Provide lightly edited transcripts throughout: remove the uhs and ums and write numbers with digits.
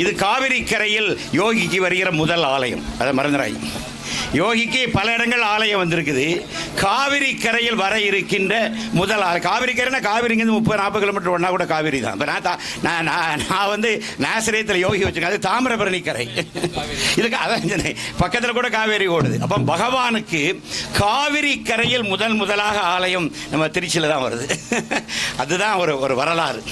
இது காவிரி கரையில் யோகிக்கு வருகிற முதல் ஆலயம். அதை மறந்துடாய். யோகிக்கு பல இடங்கள் ஆலயம் வந்திருக்குது. காவிரி கரையில் வர இருக்கின்ற முதல் ஆலயம். காவிரி கரைனா காவிரிங்கிறது 30-40 கிலோமீட்டர் ஒன்றா கூட காவிரி தான். இப்போ நான் வந்து நாசிரியத்தில் யோகி வச்சுருக்கேன். அது தாமிரபரணி கரை. இதுக்கு அதான் பக்கத்தில் கூட காவேரி ஓடுது. அப்போ பகவானுக்கு காவிரி கரையில் முதலாக ஆலயம் நம்ம திருச்சியில் தான் வருது. அதுதான் ஒரு வரலாறு.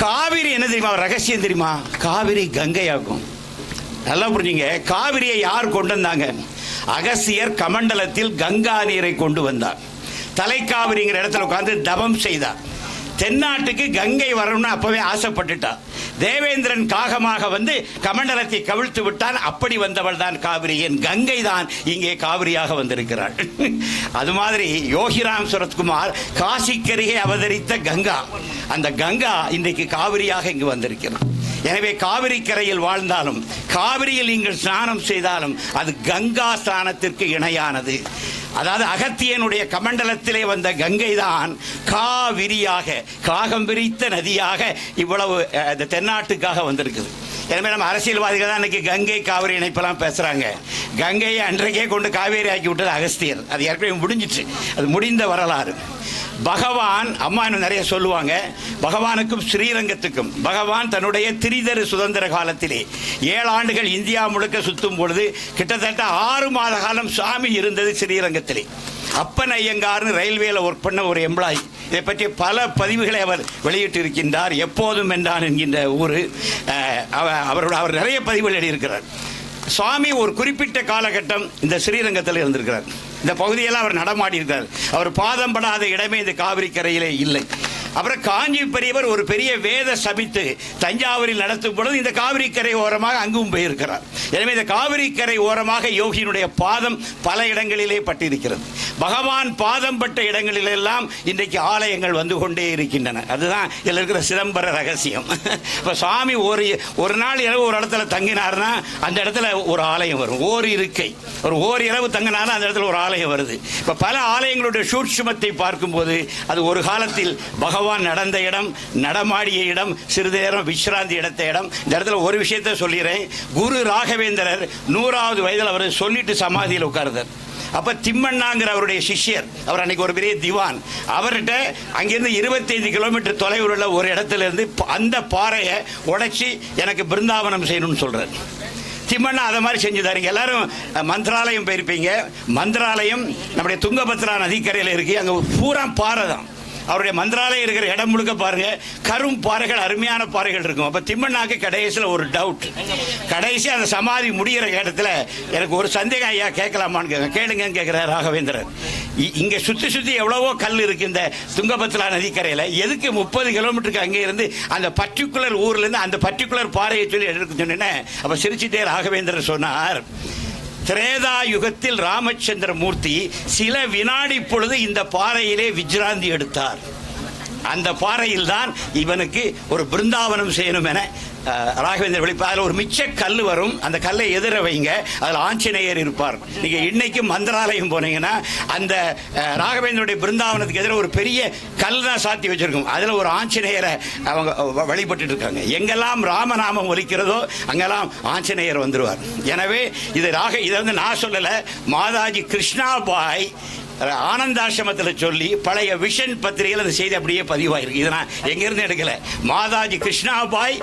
காவிரி என்ன தெரியுமா ரகசியம் தெரியுமா? காவிரி கங்கையாகும். நல்லா புரிஞ்சுங்க. காவிரியை யார் கொண்டு வந்தாங்க? அகசியர் கமண்டலத்தில் கங்கா நீரை கொண்டு வந்தார். தலைக்காவிரிங்கிற இடத்துல உட்கார்ந்து தவம் செய்தார். தென்னாட்டுக்கு கங்கை வரணும்னு அப்பவே ஆசைப்பட்டுட்டார். தேவேந்திரன் காகமாக வந்து கமண்டலத்தை கவிழ்த்து விட்டான். அப்படி வந்தவள் தான் காவிரி. என் கங்கை தான் இங்கே காவிரியாக வந்திருக்கிறாள். அது மாதிரி யோகிராம் சுரத்குமார் காசிக்கருகே அவதரித்த கங்கா. அந்த கங்கா இன்றைக்கு காவிரியாக இங்கு வந்திருக்கிறார். எனவே காவிரி கரையில் வாழ்ந்தாலும் காவிரியில் நீங்கள் ஸ்நானம் செய்தாலும் அது கங்கா ஸ்நானத்திற்கு இணையானது. அதாவது அகத்தியனுடைய கமண்டலத்திலே வந்த கங்கை தான் காவிரியாக, காகம் விரித்த நதியாக இவ்வளவு தென்னாட்டுக்காக வந்திருக்குது. எனவே நம்ம அரசியல்வாதிகள் தான் இன்னைக்கு கங்கை காவிரி இணைப்பெல்லாம் பேசுறாங்க. கங்கையை அன்றைக்கே கொண்டு காவேரி ஆக்கி விட்டது அகஸ்தியர். அது ஏற்கனவே முடிஞ்சிச்சு. அது முடிந்த வரலாறு. பகவான் அம்மா நிறைய சொல்லுவாங்க. பகவானுக்கும் ஸ்ரீரங்கத்துக்கும் பகவான் தன்னுடைய திரிதரு சுதந்திர காலத்திலே 7 ஆண்டுகள் இந்தியா முழுக்க சுத்தும் பொழுது கிட்டத்தட்ட 6 மாத காலம் சாமி இருந்தது ஸ்ரீரங்கத்திலே. அப்பன் ஐயங்கார்னு ரயில்வேல ஒர்க் பண்ண ஒரு எம்ப்ளாயி. இதை பற்றி பல பதிவுகளை அவர் வெளியிட்டு இருக்கின்றார். எப்போதும் என்றான் என்கின்ற ஊர். அவர் நிறைய பதிவுகள் எழுதியிருக்கிறார். சுவாமி ஒரு குறிப்பிட்ட காலகட்டம் இந்த ஸ்ரீரங்கத்தில் இருந்திருக்கிறார். இந்த பகுதியெல்லாம் அவர் நடமாடி இருக்கிறார். அவர் பாதம் படாத இடமே இந்த காவிரி கரையிலே இல்லை. அப்புறம் காஞ்சி பெரியவர் ஒரு பெரிய வேத சபித்து தஞ்சாவூரில் நடத்தும் பொழுது இந்த காவிரி கரை ஓரமாக அங்கும் போயிருக்கிறார். எனவே இந்த காவிரி கரை ஓரமாக யோகியினுடைய பாதம் பல இடங்களிலே பட்டிருக்கிறது. பகவான் பாதம் பட்ட இடங்களிலெல்லாம் இன்றைக்கு ஆலயங்கள் வந்து கொண்டே இருக்கின்றன. அதுதான் இதில் இருக்கிற சிதம்பர ரகசியம். இப்போ சுவாமி ஒரு நாள் இரவு ஒரு இடத்துல தங்கினார்னா அந்த இடத்துல ஒரு ஆலயம் வரும். ஓர் இரவு தங்கினாலும் அந்த இடத்துல ஒரு ஆலயம் வருது. இப்போ பல ஆலயங்களுடைய சூட்சுமத்தை பார்க்கும்போது அது ஒரு காலத்தில் பகவான் நடந்த இடம், நடமாடிய இடம், சிறிது நேரம் விஸ்ராந்தி எடுத்த இடம். இந்த இடத்துல ஒரு விஷயத்தை சொல்லிடுறேன். குரு ராகவேந்திரர் 100வது வயதில் அவர் சொல்லிட்டு சமாதியில் உட்கார்ந்தார். அப்ப திம்மண்ணாங்கிற அவருடைய சிஷ்யர், அவர் அன்னைக்கு ஒரு பெரிய திவான், அவர்கிட்ட அங்கிருந்து 25 கிலோமீட்டர் தொலைவில் உள்ள ஒரு இடத்துல இருந்து அந்த பாறையை உடைச்சி எனக்கு பிருந்தாவனம் செய்யணும்னு சொல்றார். திம்மண்ணா அதை மாதிரி செஞ்சுதாருங்க. எல்லாரும் மந்திராலயம் போயிருப்பீங்க. மந்திராலயம் நம்முடைய துங்கபத்ரா நதிக்கரையில் இருக்கு. அங்கே பூரா பாறை தான். அவருடைய மந்திராலயம் இருக்கிற இடம் முழுக்க பாருங்க கரும் பாறைகள், அருமையான பாறைகள் இருக்கும். அப்ப திம்மண்ணாக்கு கடைசியில் ஒரு டவுட். கடைசி அந்த சமாதி முடிகிற இடத்துல எனக்கு ஒரு சந்தேகம், ஐயா கேட்கலாமான்னு கேளுங்கன்னு கேட்கிறார் ராகவேந்திரர். இங்க சுத்தி எவ்வளவோ கல் இருக்கு இந்த துங்கபத்ரா நதிக்கரையில். எதுக்கு 30 கிலோமீட்டருக்கு அங்கே இருந்து அந்த பர்டிகுலர் ஊர்ல இருந்து அந்த பர்டிகுலர் பாறையை சொல்லி எடுக்க சொன்னேன்னு அப்ப சிரிச்சுட்டே ராகவேந்திரர் சொன்னார், திரேதா யுகத்தில் ராமச்சந்திர மூர்த்தி சில வினாடி பொழுது இந்த பாறையிலே விஜ்ராந்தி எடுத்தார். அந்த பாறையில் தான் இவனுக்கு ஒரு பிருந்தாவனம் செய்யணும் என ராகவேந்திர வெளிப்பாடு. அதில் ஒரு மிச்ச கல் வரும். அந்த கல்லை எதிர வைங்க, அதில் ஆஞ்சநேயர் இருப்பார். நீங்க இன்னைக்கு மந்திராலயம் போனீங்கன்னா அந்த ராகவேந்திரனுடைய பிருந்தாவனத்துக்கு எதிர ஒரு பெரிய கல் தான் சாத்தி வச்சிருக்கும். அதில் ஒரு ஆஞ்சநேயரை அவங்க வழிபட்டு இருக்காங்க. எங்கெல்லாம் ராமநாமம் ஒலிக்கிறதோ அங்கெல்லாம் ஆஞ்சநேயர் வந்துருவார். எனவே இதை வந்து நான் சொல்லலை, மாதாஜி கிருஷ்ணாபாய் ஆனந்தாசிரமத்தில் சொல்லி பழைய விஷன் பத்திரிகையில் அந்த செய்தி அப்படியே பதிவாயிருக்கு. இதை நான் எங்கிருந்து எடுக்கல. மாதாஜி கிருஷ்ணாபாய்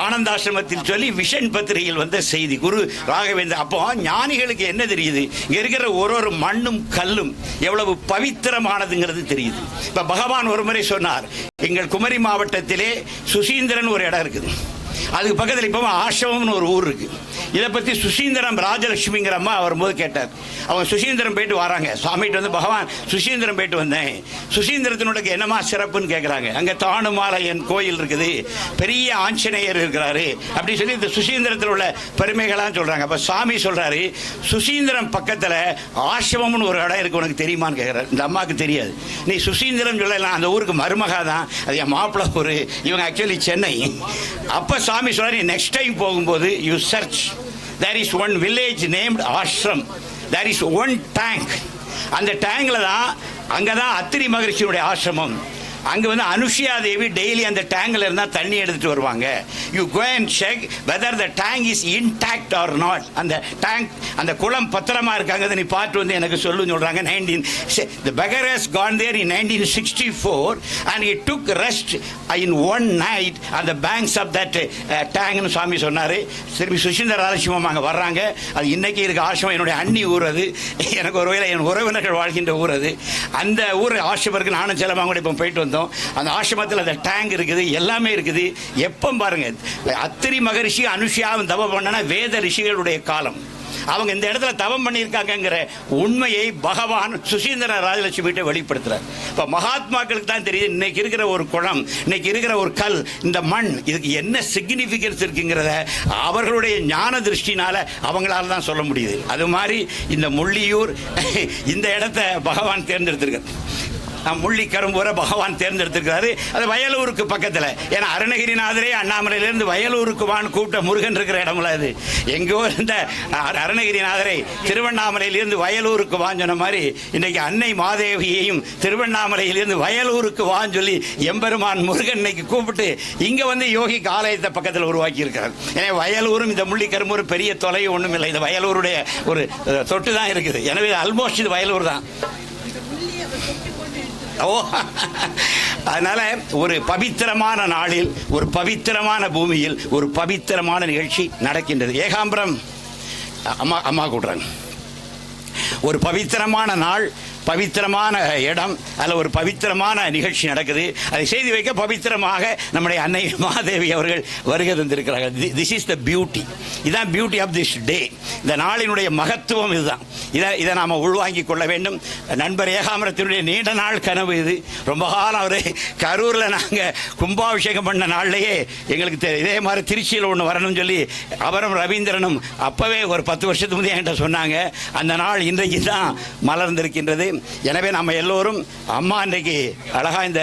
ஆனந்தாசிரமத்தில் சொல்லி விஷன் பத்திரிகையில் வந்த செய்தி. குரு ராகவேந்திர. அப்போ ஞானிகளுக்கு என்ன தெரியுது? இங்க இருக்கிற ஒரு மண்ணும் கல்லும் எவ்வளவு பவித்திரமானதுங்கிறது தெரியுது. இப்ப பகவான் ஒரு முறை சொன்னார், எங்கள் குமரி மாவட்டத்திலே சுசீந்திரன் ஒரு இடம் இருக்குது. அதுக்கு பக்கத்தில் இப்போ ஆசிரமம்னு ஒரு ஊர் இருக்கு. இதை பற்றி சுசீந்திரம் ராஜலட்சுமிங்கிற அம்மா வரும்போது கேட்டார். அவங்க சுசீந்திரம் போயிட்டு வராங்க. சுவாமிகிட்ட வந்து, பகவான் சுசீந்திரம் போயிட்டு வந்தேன், சுசீந்திரத்தினுடைய என்னமா சிறப்புன்னு கேட்குறாங்க. அங்கே தானுமாலையன் கோயில் இருக்குது, பெரிய ஆஞ்சநேயர் இருக்கிறாரு அப்படி சொல்லி இந்த சுசீந்திரத்தில் உள்ள பெருமைகளாம் சொல்கிறாங்க. அப்போ சுவாமி சொல்கிறாரு, சுசீந்திரம் பக்கத்தில் ஆசிரமம்னு ஒரு இடம் இருக்கு, உனக்கு தெரியுமான்னு கேட்குறாரு. இந்த அம்மாவுக்கு தெரியாது. நீ சுசீந்திரம் சொல்லலாம், அந்த ஊருக்கு மருமகா தான், அது என் மாப்பிள்ளை ஊர், இவங்க ஆக்சுவலி சென்னை. அப்போ சுவாமி சொல்றாரு, நெக்ஸ்ட் டைம் போகும்போது you search, there is one village named Ashram, there is one tank, அந்த டேங்க்ல தான், அங்கதான் அத்திரி மகரிஷியுடைய ஆசிரமம். அங்கே வந்து அனுஷியா தேவி டெய்லி அந்த டேங்கில் இருந்தால் தண்ணி எடுத்துகிட்டு வருவாங்க. You go and check whether the tank is intact or not. அந்த டேங்க் அந்த குளம் பத்திரமா இருக்காங்க நீ பார்த்து வந்து எனக்கு சொல்லுன்னு சொல்கிறாங்க. The beggar has gone there in 1964 and he took rest in one night on the banks of that டேங்க்னு சுவாமி சொன்னார். திரும்பி சுசீந்திர ராஜசிம்மம் அங்கே வர்றாங்க. அது இன்னைக்கு இருக்க ஆசிரமம் என்னுடைய அண்ணி ஊர். அது எனக்கு ஒருவேளை என் உறவினர்கள் வாழ்கின்ற ஊர். அது அந்த ஊர் ஆசிரமருக்கு நானும் செல்லமாக கூட இப்போ போயிட்டு வந்தோம். அந்த ஆசிரமத்தில் அந்த டேங்க் இருக்குது, எல்லாமே இருக்குது. எப்போ பாருங்க, அத்திரி மகரிஷி அனுஷியாவும் தவம் பண்ணனா வேத ரிஷிகளுடைய காலம். அவங்க இந்த இடத்துல தவம் பண்ணியிருக்காங்கிற உண்மையை பகவான் சுசீந்திர ராஜலட்சுமிகிட்ட வெளிப்படுத்துறார். இப்போ மகாத்மாக்களுக்கு தான் தெரியுது இன்னைக்கு இருக்கிற ஒரு குளம், இன்னைக்கு இருக்கிற ஒரு கல், இந்த மண், இதுக்கு என்ன சிக்னிஃபிகன்ஸ் இருக்குங்கிறத அவர்களுடைய ஞான திருஷ்டினால அவங்களால தான் சொல்ல முடியுது. அது மாதிரி இந்த முள்ளியூர் இந்த இடத்த பகவான் தேர்ந்தெடுத்திருக்கார். முள்ளி கரும்பூரை பகவான் தேர்ந்தெடுத்திருக்கிறாரு. அது வயலூருக்கு பக்கத்தில். ஏன்னா அருணகிரிநாதரே அண்ணாமலையிலேருந்து வயலூருக்கு வான்னு கூப்பிட்ட முருகன் இருக்கிற இடம்ல அது. எங்கோ இந்த அருணகிரிநாதரை திருவண்ணாமலையிலிருந்து வயலூருக்கு வான்னு சொன்ன மாதிரி இன்னைக்கு அன்னை மாதேவியையும் திருவண்ணாமலையிலிருந்து வயலூருக்கு வான்னு சொல்லி எம்பெருமான் முருகன் இன்னைக்கு கூப்பிட்டு இங்கே வந்து யோகிக்கு ஆலயத்தை பக்கத்தில் உருவாக்கி இருக்கிறார். எனவே வயலூரும் இந்த முள்ளி கரும்பூரும் பெரிய தொலைவு ஒன்றும் இல்லை. இந்த வயலூருடைய ஒரு தொட்டு தான் இருக்குது. எனவே ஆல்மோஸ்ட் இது வயலூர் தான். அதனால ஒரு பவித்திரமான நாளில், ஒரு பவித்திரமான பூமியில் ஒரு பவித்திரமான நிகழ்ச்சி நடக்கின்றது. ஏகாம்பரம் அம்மா கூட்டுறாங்க. ஒரு பவித்திரமான நாள், பவித்திரமான இடம், அதில் ஒரு பவித்திரமான நிகழ்ச்சி நடக்குது. அதை செய்து வைக்க பவித்திரமாக நம்முடைய அன்னை மாதேவி அவர்கள் வருகை தந்திருக்கிறார்கள். This is the beauty. இதுதான் பியூட்டி ஆஃப் திஸ் டே. இந்த நாளினுடைய மகத்துவம் இதுதான். இதை நாம் உள்வாங்கிக் கொள்ள வேண்டும். நண்பர் ஏகாம்பரத்தினுடைய நீண்ட நாள் கனவு இது. ரொம்ப காலம் அவர் கரூரில் நாங்கள் கும்பாபிஷேகம் பண்ண நாள்லேயே எங்களுக்கு இதே மாதிரி திருச்சியில் ஒன்று வரணும்னு சொல்லி அவரும் ரவீந்திரனும் அப்போவே ஒரு 10 வருஷத்துக்கு முந்தைய என்கிட்ட சொன்னாங்க. அந்த நாள் இன்றைக்கு தான் மலர்ந்திருக்கின்றது. எனவே நம்ம எல்லோரும் அம்மா இன்றைக்கு அழகா இந்த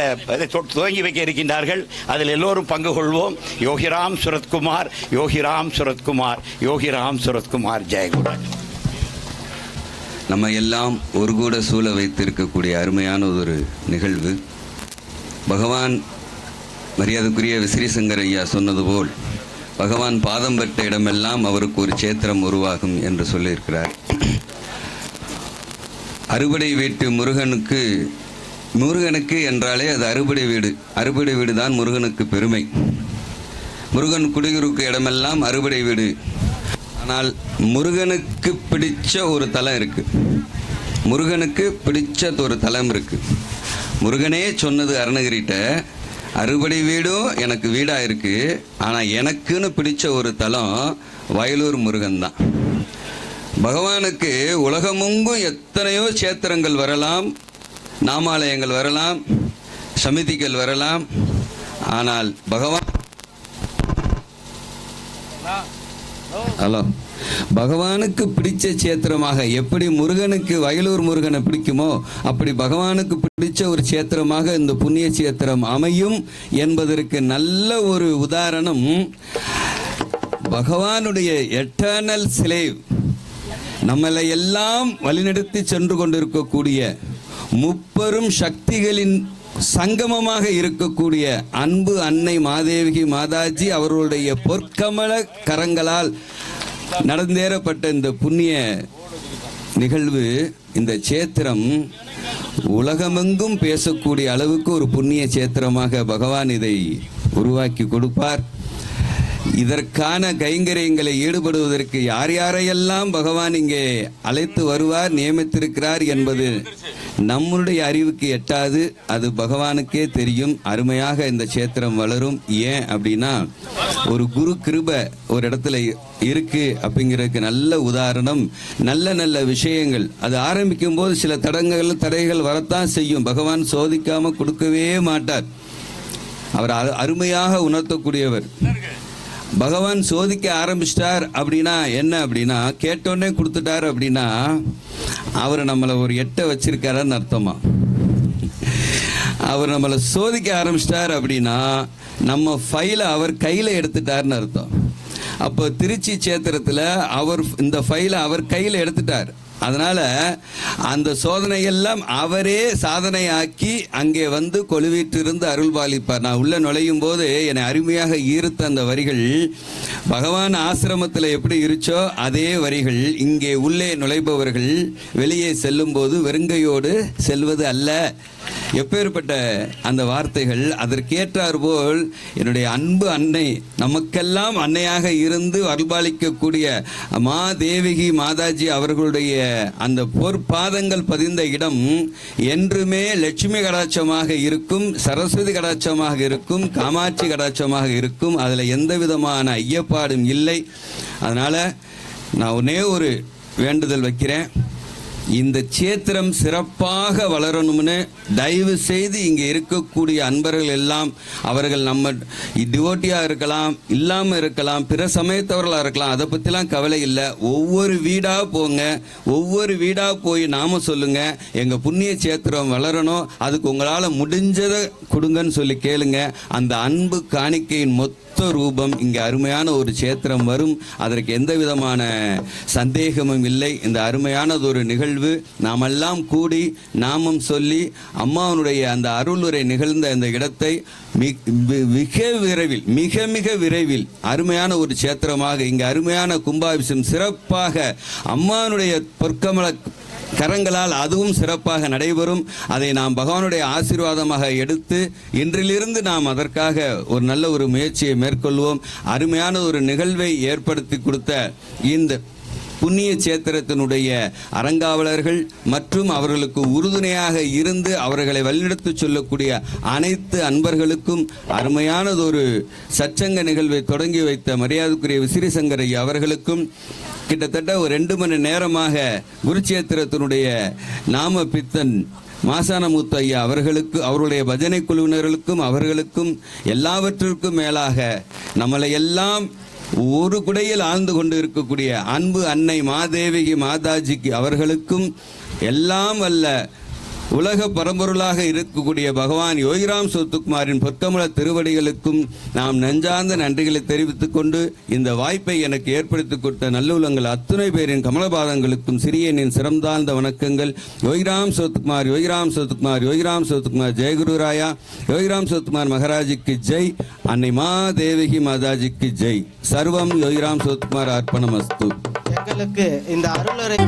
துவங்கி வைக்க இருக்கின்றார்கள். அதில் எல்லோரும் பங்கு கொள்வோம். யோகிராம் சுரத்குமார், யோகிராம் சுரத்குமார், யோகிராம் சுரத்குமார். ஜெயகுமார். நம்ம எல்லாம் ஒரு கூட சூழ வைத்திருக்கக்கூடிய அருமையான ஒரு நிகழ்வு. பகவான் மரியாதைக்குரிய விசிறிசங்கர் ஐயா சொன்னது போல் பகவான் பாதம் பெற்ற இடமெல்லாம் அவருக்கு ஒரு சேத்திரம் உருவாகும் என்று சொல்லியிருக்கிறார். அறுபடை வீட்டு முருகனுக்கு என்றாலே அது அறுபடை வீடு. அறுபடை வீடு தான் முருகனுக்கு பெருமை. முருகன் குடியிருக்க இடமெல்லாம் அறுபடை வீடு. ஆனால் முருகனுக்கு பிடிச்ச ஒரு தலம் இருக்கு. முருகனுக்கு பிடிச்ச ஒரு தலம் இருக்கு. முருகனே சொன்னது அருணகிரிட்ட, அறுபடை வீடும் எனக்கு வீடாக இருக்கு, ஆனால் எனக்குன்னு பிடிச்ச ஒரு தலம் வயலூர் முருகன் தான். பகவானுக்கு உலகமெங்கும் எத்தனையோ சேத்திரங்கள் வரலாம், நாமாலயங்கள் வரலாம், சமிதிகள் வரலாம். ஆனால் பகவானுக்கு பிடிச்ச சேத்திரமாக எப்படி முருகனுக்கு வயலூர் முருகனை பிடிக்குமோ அப்படி பகவானுக்கு பிடிச்ச ஒரு சேத்திரமாக இந்த புண்ணிய சேத்திரம் அமையும் என்பதற்கு நல்ல ஒரு உதாரணம் பகவானுடைய எட்டர்னல் ஸ்லேவ், நம்மளை எல்லாம் வழிநடத்தி சென்று கொண்டிருக்கக்கூடிய முப்பெரும் சக்திகளின் சங்கமமாக இருக்கக்கூடிய அன்பு அன்னை மாதேவி மாதாஜி அவர்களுடைய பொற்கமல கரங்களால் நடந்தேறப்பட்ட இந்த புண்ணிய நிகழ்வு, இந்த சேத்திரம் உலகமெங்கும் பேசக்கூடிய அளவுக்கு ஒரு புண்ணிய சேத்திரமாக பகவான் இதை உருவாக்கி கொடுப்பார். இதற்கான கைங்கரியங்களை ஈடுபடுவதற்கு யார் யாரையெல்லாம் பகவான் இங்கே அழைத்து வருவார், நியமித்திருக்கிறார் என்பது நம்முடைய அறிவுக்கு எட்டாது. அது பகவானுக்கே தெரியும். அருமையாக இந்த சேத்திரம் வளரும். ஏன் அப்படின்னா ஒரு குரு கிருபை ஒரு இடத்துல இருக்கு அப்படிங்கிறதுக்கு நல்ல உதாரணம். நல்ல நல்ல விஷயங்கள் அது ஆரம்பிக்கும் போது சில தடைகள் வரத்தான் செய்யும். பகவான் சோதிக்காம கொடுக்கவே மாட்டார். அவர் அருமையாக உணர்த்தக்கூடியவர். பகவான் சோதிக்க ஆரம்பிச்சிட்டார் அப்படின்னா என்ன அப்படின்னா, கேட்டோடனே கொடுத்துட்டார் அப்படின்னா அவர் நம்மளை ஒரு எட்டை வச்சிருக்காருன்னு அர்த்தமா. அவர் நம்மளை சோதிக்க ஆரம்பிச்சிட்டார் அப்படின்னா நம்ம ஃபைலை அவர் கையில் எடுத்துட்டார்னு அர்த்தம். அப்போ திருச்சி சேத்திரத்தில் அவர் இந்த ஃபைலை அவர் கையில் எடுத்துட்டார். அதனால அந்த சோதனையெல்லாம் அவரே சாதனையாக்கி அங்கே வந்து கொலுவீற்றிருந்து அருள் பாலிப்பார். நான் உள்ள நுழையும் போது என்னை அருமையாக ஈர்த்த அந்த வரிகள் பகவான் ஆசிரமத்தில் எப்படி இருச்சோ அதே வரிகள் இங்கே உள்ளே நுழைபவர்கள் வெளியே செல்லும் போது வெறுங்கையோடு செல்வது அல்ல. எப்பேற்பட்ட அந்த வார்த்தைகள்! அதற்கேற்றார் போல் என்னுடைய அன்பு அன்னை, நமக்கெல்லாம் அன்னையாக இருந்து அருள்பாலிக்கக்கூடிய மாதேவிகி மாதாஜி அவர்களுடைய அந்த பொற்பாதங்கள் பதிந்த இடம் என்றுமே லட்சுமி கடாட்சமாக இருக்கும், சரஸ்வதி கடாட்சமாக இருக்கும், காமாட்சி கடாட்சமாக இருக்கும். அதில் எந்த விதமான ஐயப்பாடும் இல்லை. அதனால் நான் ஒன்னே ஒரு வேண்டுதல் வைக்கிறேன், இந்த சேத்திரம் சிறப்பாக வளரணும்னு தயவு செய்து இங்கே இருக்கக்கூடிய அன்பர்கள் எல்லாம், அவர்கள் நம்ம டிவோட்டியாக இருக்கலாம், இல்லாமல் இருக்கலாம், பிற சமயத்தவர்களாக இருக்கலாம், அதை பற்றிலாம் கவலை இல்லை. ஒவ்வொரு வீடாக போங்க, ஒவ்வொரு வீடாக போய் நாம சொல்லுங்க, எங்கள் புண்ணிய சேத்திரம் வளரணும், அதுக்கு உங்களால் முடிஞ்சதை கொடுங்கன்னு சொல்லி கேளுங்க. அந்த அன்பு காணிக்கையின் மொத்த ரூபம் இங்கே அருமையான ஒரு சேத்திரம் வரும். அதற்கு எந்த விதமான சந்தேகமும் இல்லை. இந்த அருமையானது ஒரு நிகழ்வு நாமெல்லாம் கூடி நாமம் சொல்லி அம்மாவனுடைய அந்த அருளுரை நிகழ்ந்த அந்த இடத்தை மிக மிக விரைவில் அருமையான ஒரு சேத்திரமாக இங்கே அருமையான கும்பாபிஷேகம் சிறப்பாக அம்மாவனுடைய பொற்கமல கரங்களால் அதுவும் சிறப்பாக நடைபெறும். அதை நாம் பகவானுடைய ஆசீர்வாதமாக எடுத்து இன்றிலிருந்து நாம் அதற்காக ஒரு நல்ல ஒரு முயற்சியை மேற்கொள்வோம். அருமையான ஒரு நிகழ்வை ஏற்படுத்தி கொடுத்த இந்த புண்ணிய சேத்திரத்தினுடைய அறங்காவலர்கள் மற்றும் அவர்களுக்கு உறுதுணையாக இருந்து அவர்களை வழிநடத்தி சொல்லக்கூடிய அனைத்து அன்பர்களுக்கும் அருமையானதொரு சச்சங்க நிகழ்வை தொடங்கி வைத்த மரியாதைக்குரிய விசிறி சங்கரை அவர்களுக்கும் கிட்டத்தட்ட ஒரு 2 மணி நேரமாக குருச்சேத்திரத்தினுடைய நாம பித்தன் மாசானமுத்து ஐயா அவர்களுக்கு, அவருடைய பஜனை குழுவினர்களுக்கும் அவர்களுக்கும் எல்லாவற்றிற்கும் மேலாக நம்மளை எல்லாம் ஒரு குடையில் ஆழ்ந்து கொண்டு இருக்கக்கூடிய அன்பு அன்னை மாதேவிகி மாதாஜிக்கு அவர்களுக்கும் எல்லாம் அல்ல உலக பரம்பொருளாக இருக்கக்கூடிய பகவான் யோகிராம் சோத்துக்குமாரின் பொற்கமல திருவடிகளுக்கும் நாம் நெஞ்சார்ந்த நன்றிகளை தெரிவித்துக் கொண்டு இந்த வாய்ப்பை எனக்கு ஏற்படுத்தி கொடுத்த நல்லுள்ளங்கள் அத்துணை பேரின் கமலபாதங்களுக்கும் சிறியனின் சிறந்தாழ்ந்த வணக்கங்கள். யோகிராம் சோத்துக்குமார், யோகிராம் சோத்துக்குமார், யோகிராம் சோத்துக்குமார், ஜெயகுரு ராயா, யோகிராம் சோத்துக்குமார் மகாராஜிக்கு ஜெய், அன்னை மாதேவிகி மாதாஜிக்கு ஜெய். சர்வம் யோகிராம் சோத்துக்குமார் அர்ப்பணமஸ்து. எங்களுக்கு இந்த அருளரை